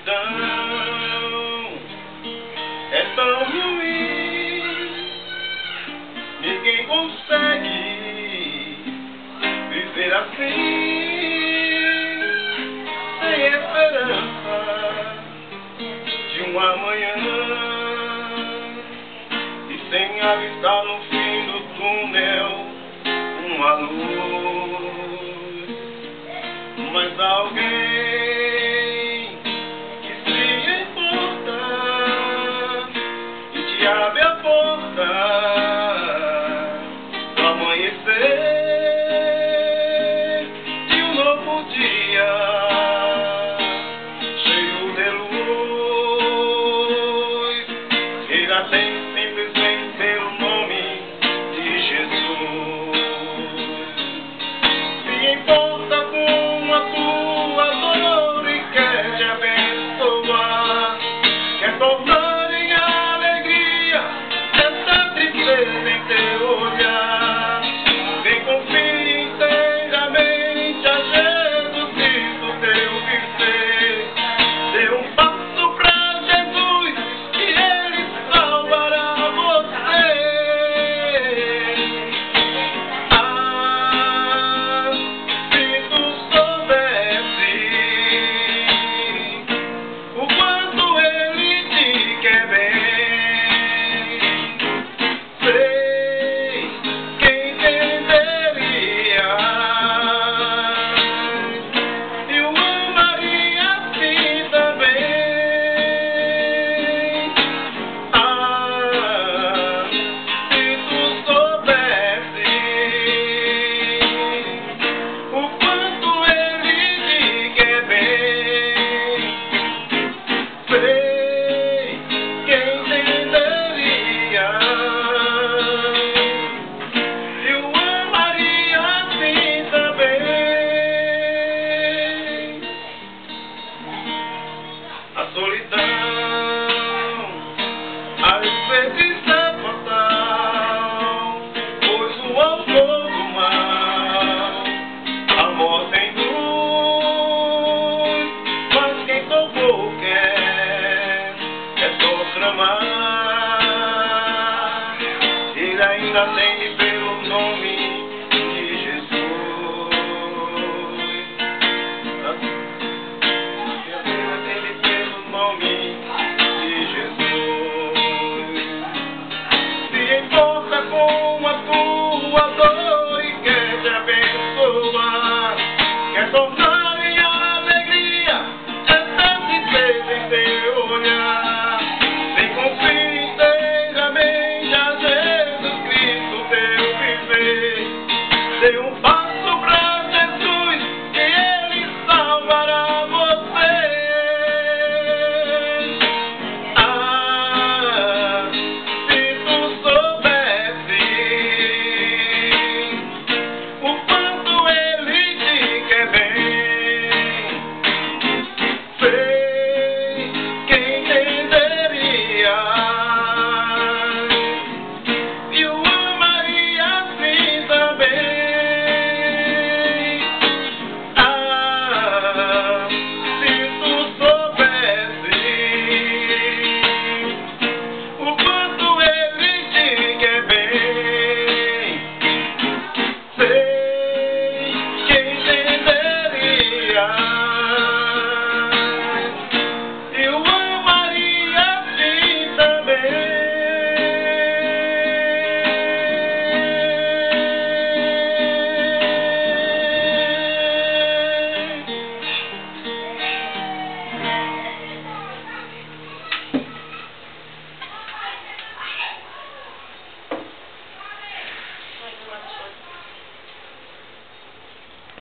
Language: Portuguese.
solidão é tão ruim, ninguém consegue viver assim, sem esperança de um amanhã, e sem avistar no fim do túnel uma luz. Mas alguém que se importa e te abre a porta do amanhecer de um novo dia, cheio de luz. Ele atende simplesmente pelo nome de Jesus. Se importa com a tua dor e quer te abençoar, quer tornar em alegria essa tristeza em teu olhar. Vem confiar inteiramente a Jesus Cristo teu viver. Dê um passo pra Jesus e Ele salvará você. Se tu soubesse o quanto Ele te quer bem, sei que entenderia e o amaria assim também. Se tu soubesse o quanto Ele te quer bem, sei que entenderia e o amaria assim também. A solidão às vezes é fatal, pois o autor do mal a morte induz, mas quem tocou quer é só clamar. Ele ainda tem